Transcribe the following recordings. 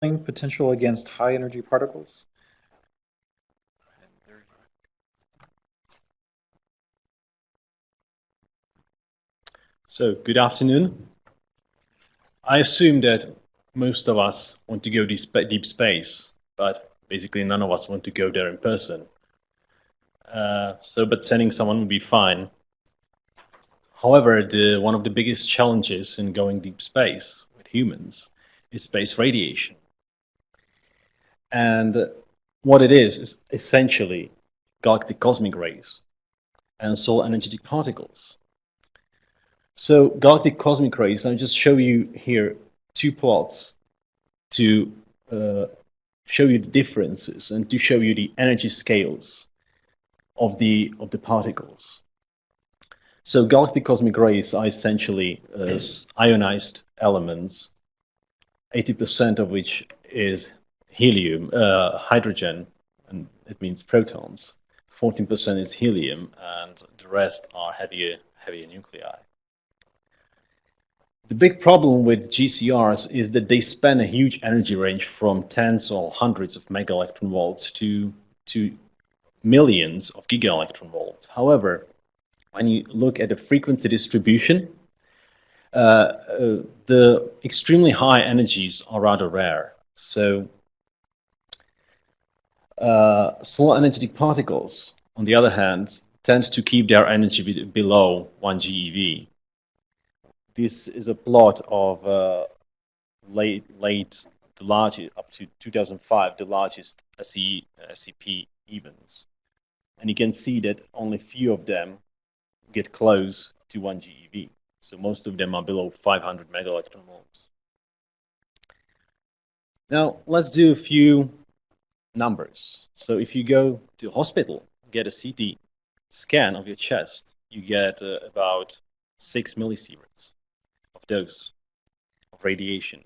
potential against high energy particles? So, good afternoon. I assume that most of us want to go deep space, but basically none of us want to go there in person. But sending someone would be fine. However, one of the biggest challenges in going deep space with humans is space radiation. And what it is essentially galactic cosmic rays and solar energetic particles. So galactic cosmic rays, I'll just show you here two plots to show you the differences and to show you the energy scales of the particles. So galactic cosmic rays are essentially ionized elements, 80% of which is helium, hydrogen, and it means protons. 14% is helium, and the rest are heavier nuclei. The big problem with GCRs is that they span a huge energy range from tens or hundreds of mega electron volts to millions of giga electron volts. However, when you look at the frequency distribution, the extremely high energies are rather rare. So small energetic particles, on the other hand, tend to keep their energy below 1 GeV. This is a plot of the largest, up to 2005, the largest SCP events. And you can see that only few of them get close to 1 GeV. So most of them are below 500 mega electron volts. Now, let's do a few numbers. So if you go to a hospital, get a CT scan of your chest, you get about 6 millisieverts of dose of radiation.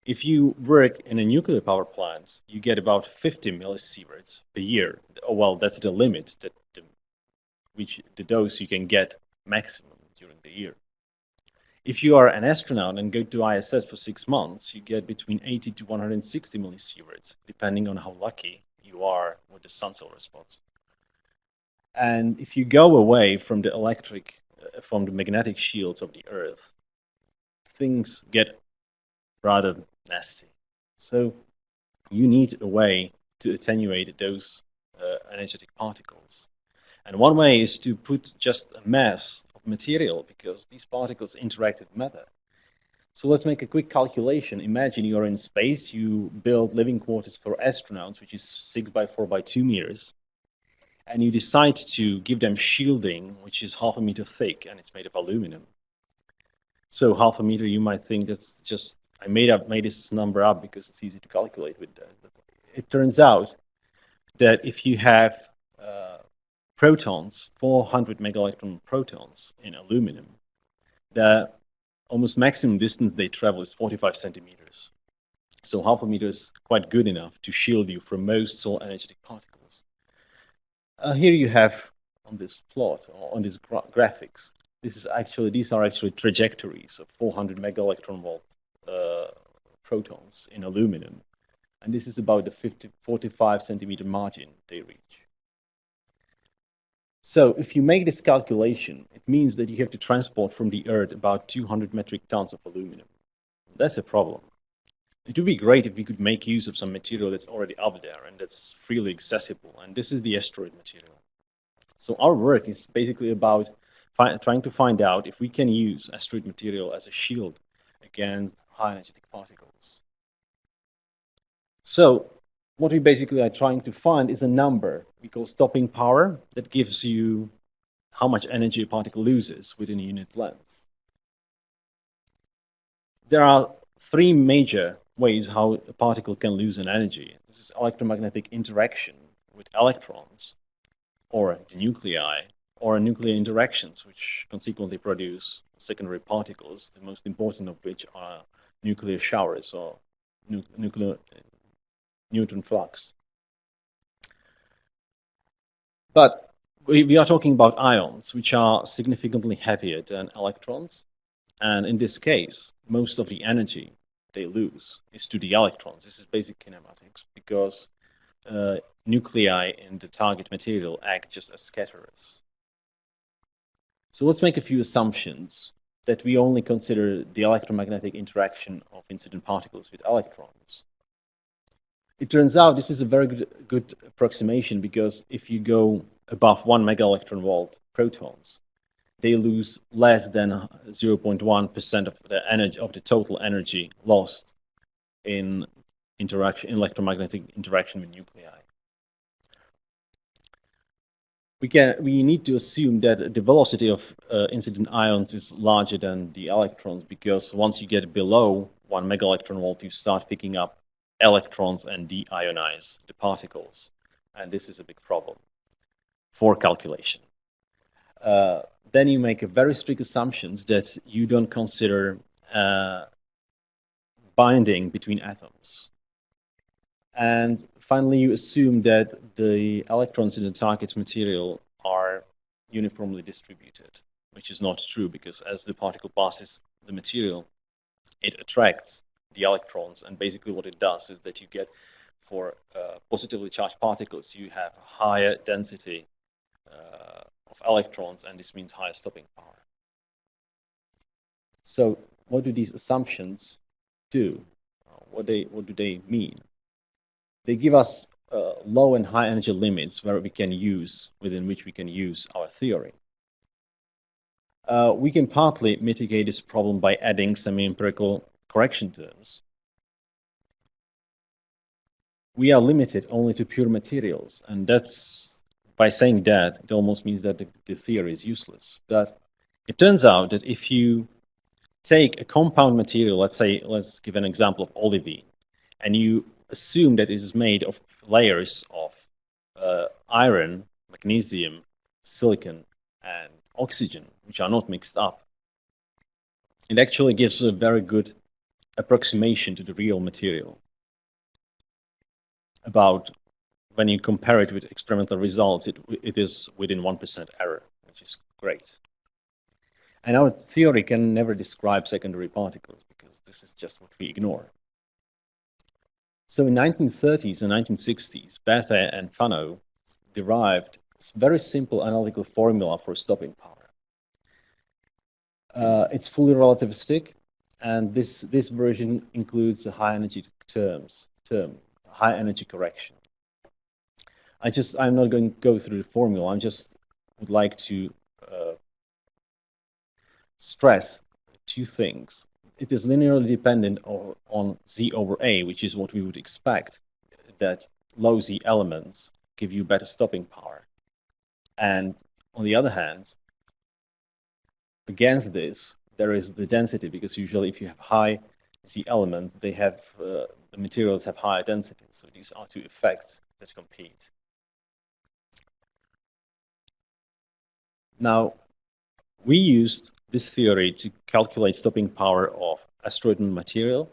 If you work in a nuclear power plant, you get about 50 millisieverts a year. Well, that's the limit, the dose you can get maximum during the year. If you are an astronaut and go to ISS for 6 months, you get between 80 to 160 millisieverts, depending on how lucky you are with the sun solar spots. And if you go away from the magnetic shields of the Earth, things get rather nasty. So you need a way to attenuate those energetic particles. And one way is to put just a mass of material, because these particles interact with matter. So let's make a quick calculation. Imagine you're in space, you build living quarters for astronauts, which is 6 by 4 by 2 meters, and you decide to give them shielding, which is 0.5 meter thick, and it's made of aluminum. So 0.5 meter, you might think that's just, I made this number up because it's easy to calculate with that. But it turns out that if you have protons, 400 mega electron protons in aluminum, the almost maximum distance they travel is 45 centimeters. So 0.5 meter is quite good enough to shield you from most solar energetic particles. Here you have on this plot, or on these graphics, these are actually trajectories of 400 mega electron volt protons in aluminum. And this is about the 45 centimeter margin they reach. So if you make this calculation, it means that you have to transport from the Earth about 200 metric tons of aluminum. That's a problem. It would be great if we could make use of some material that's already up there and that's freely accessible. And this is the asteroid material. So our work is basically about trying to find out if we can use asteroid material as a shield against high energetic particles. So what we basically are trying to find is a number we call stopping power that gives you how much energy a particle loses within a unit length. There are 3 major ways how a particle can lose an energy. This is electromagnetic interaction with electrons, or the nuclei, or nuclear interactions, which consequently produce secondary particles, the most important of which are nuclear showers or nuclear neutron flux. But we are talking about ions, which are significantly heavier than electrons. And in this case, most of the energy they lose is to the electrons. This is basic kinematics because nuclei in the target material act just as scatterers. So let's make a few assumptions that we only consider the electromagnetic interaction of incident particles with electrons. It turns out this is a very good approximation because if you go above 1 megaelectron-volt protons, they lose less than 0.1% of the energy of the total energy lost in electromagnetic interaction with nuclei. We need to assume that the velocity of incident ions is larger than the electrons, because once you get below 1 megaelectron-volt, you start picking up electrons and deionize the particles, and this is a big problem for calculation. Then you make a very strict assumptions that you don't consider binding between atoms. And finally, you assume that the electrons in the target material are uniformly distributed, which is not true, because as the particle passes the material, it attracts the electrons, and basically what it does is that you get, for positively charged particles, you have a higher density of electrons, and this means higher stopping power. So what do these assumptions do? What do they mean? They give us low and high energy limits within which we can use our theory. We can partly mitigate this problem by adding semi-empirical correction terms. We are limited only to pure materials, and that's, by saying that, it almost means that the theory is useless. But it turns out that if you take a compound material, let's give an example of olivine, and you assume that it is made of layers of iron, magnesium, silicon, and oxygen, which are not mixed up, it actually gives a very good approximation to the real material. About when you compare it with experimental results, it is within 1% error, which is great. And our theory can never describe secondary particles, because this is just what we ignore. So in 1930s and 1960s, Bethe and Fano derived a very simple analytical formula for stopping power. It's fully relativistic, and this version includes a high energy term, high energy correction. I'm not going to go through the formula. I just would like to stress two things. It is linearly dependent on Z over A, which is what we would expect, that low Z elements give you better stopping power. And on the other hand, against this, there is the density, because usually if you have high Z elements, the materials have higher density. So these are two effects that compete. Now, we used this theory to calculate stopping power of asteroid material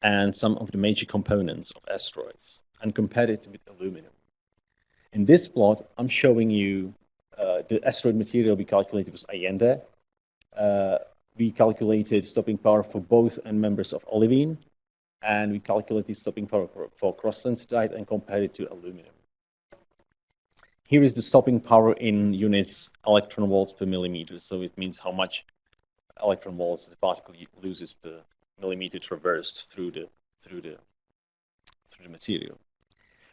and some of the major components of asteroids, and compared it with aluminum. In this plot, I'm showing you the asteroid material we calculated was Allende. We calculated stopping power for both end members of olivine, and we calculated stopping power for cross-sensitite and compared it to aluminum. Here is the stopping power in units electron volts per millimeter, so it means how much electron volts the particle loses per millimeter traversed through the material.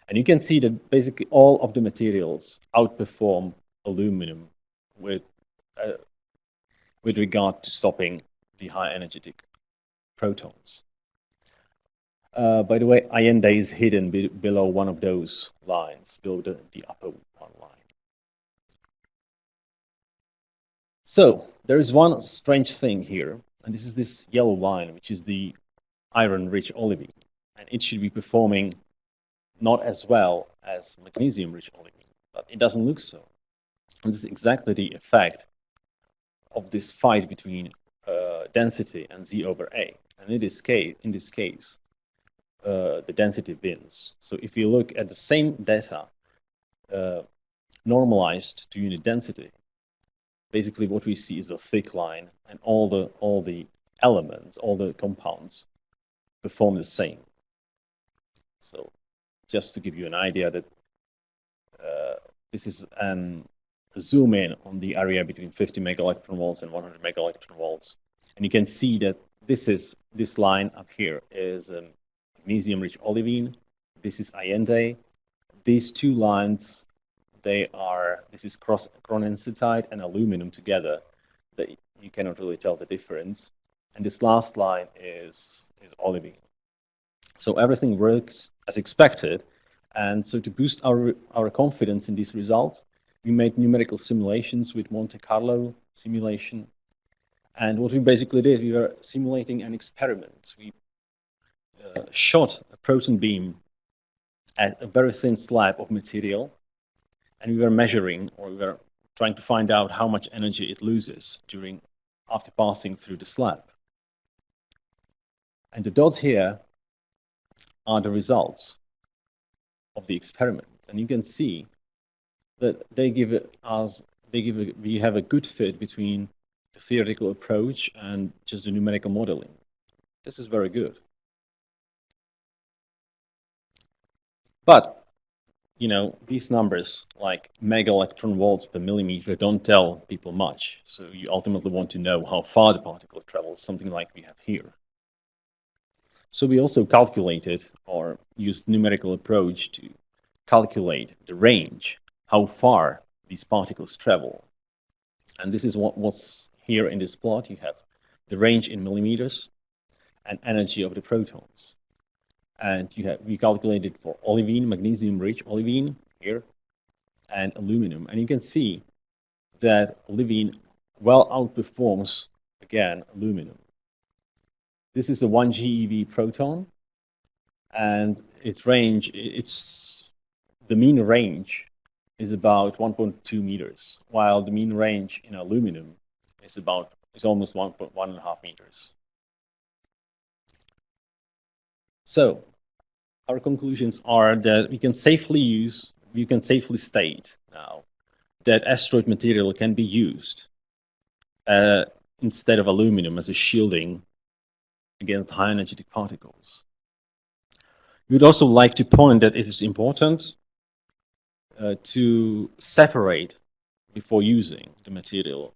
And you can see that basically all of the materials outperform aluminum with regard to stopping the high energetic protons. By the way, Allende is hidden below one of those lines, below the upper one line. So there is one strange thing here, and this is this yellow line, which is the iron-rich olivine, and it should be performing not as well as magnesium-rich olivine, but it doesn't look so. And this is exactly the effect of this fight between density and Z over A. And in this case, the density wins. So if you look at the same data normalized to unit density, basically what we see is a thick line, and all the elements, all the compounds perform the same. So just to give you an idea that this is a zoom in on the area between 50 megaelectron volts and 100 megaelectron volts. And you can see that this line up here is magnesium-rich olivine. This is iodide. These two lines, this is chronoenstatite and aluminum together. That you cannot really tell the difference. And this last line is olivine. So everything works as expected. And so to boost our confidence in these results, we made numerical simulations with Monte Carlo simulation. And what we basically did, we were simulating an experiment. We shot a proton beam at a very thin slab of material, and we were measuring, or we were trying to find out how much energy it loses after passing through the slab. And the dots here are the results of the experiment, and you can see that we have a good fit between the theoretical approach and just the numerical modeling. This is very good. But you know, these numbers like mega electron volts per millimeter don't tell people much. So you ultimately want to know how far the particle travels, something like we have here. So we also calculated or used numerical approach to calculate the range, how far these particles travel. And this is what's here in this plot. You have the range in millimeters and energy of the protons. And we calculated for olivine, magnesium-rich olivine here, and aluminum. And you can see that olivine well outperforms, again, aluminum. This is a 1 GeV proton, and the mean range is about 1.2 meters, while the mean range in aluminum is almost 1.5 meters. So our conclusions are that we can safely state now that asteroid material can be used instead of aluminum as a shielding against high energetic particles. We would also like to point that it is important to separate before using the material,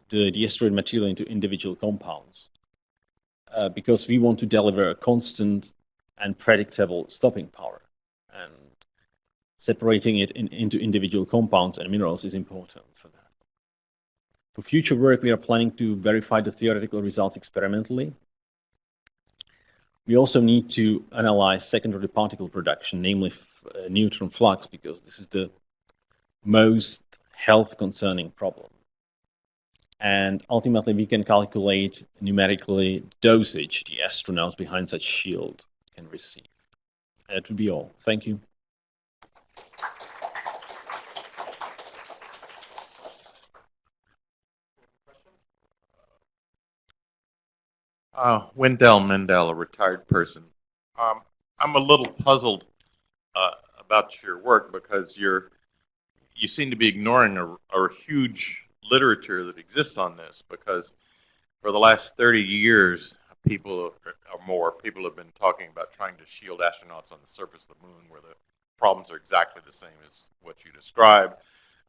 the asteroid material into individual compounds, because we want to deliver a constant and predictable stopping power. And separating it into individual compounds and minerals is important for that. For future work, we are planning to verify the theoretical results experimentally. We also need to analyze secondary particle production, namely neutron flux, because this is the most health concerning problem. And ultimately, we can calculate numerically dosage the astronauts behind such shield can receive. That would be all. Thank you. Wendell Mendel, a retired person. I'm a little puzzled about your work because you seem to be ignoring a huge literature that exists on this, because for the last 30 years, people have been talking about trying to shield astronauts on the surface of the moon, where the problems are exactly the same as what you described.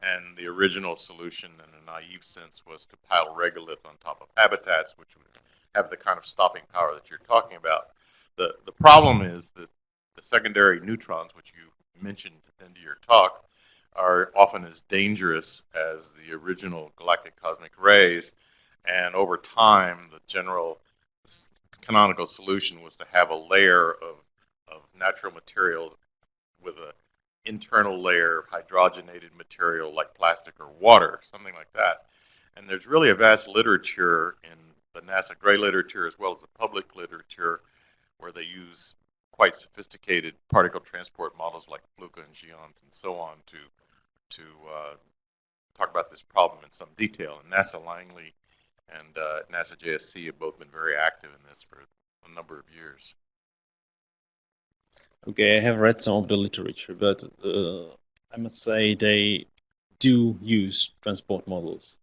And the original solution, in a naive sense, was to pile regolith on top of habitats, which would have the kind of stopping power that you're talking about. The problem is that the secondary neutrons, which you mentioned at the end of your talk, are often as dangerous as the original galactic cosmic rays. And over time, the general canonical solution was to have a layer of natural materials with an internal layer of hydrogenated material like plastic or water, something like that. And there's really a vast literature in the NASA Gray literature as well as the public literature where they use quite sophisticated particle transport models like Fluka and Giant and so on to talk about this problem in some detail. And NASA Langley and NASA JSC have both been very active in this for a number of years. Okay, I have read some of the literature, but I must say they do use transport models.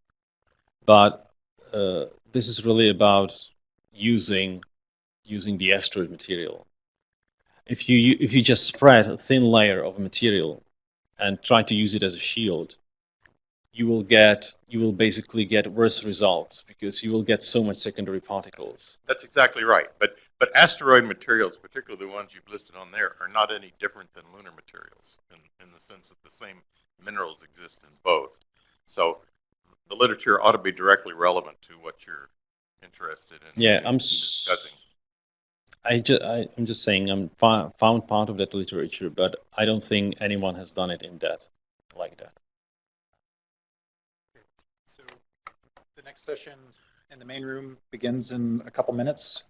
But this is really about using using the asteroid material. If you just spread a thin layer of material and try to use it as a shield, you will basically get worse results because you will get so much secondary particles. That's exactly right. But asteroid materials, particularly the ones you've listed on there, are not any different than lunar materials in the sense that the same minerals exist in both. So the literature ought to be directly relevant to what you're interested in, Yeah, in discussing. I'm just saying I'm found part of that literature, but I don't think anyone has done it in depth like that. So the next session in the main room begins in a couple minutes.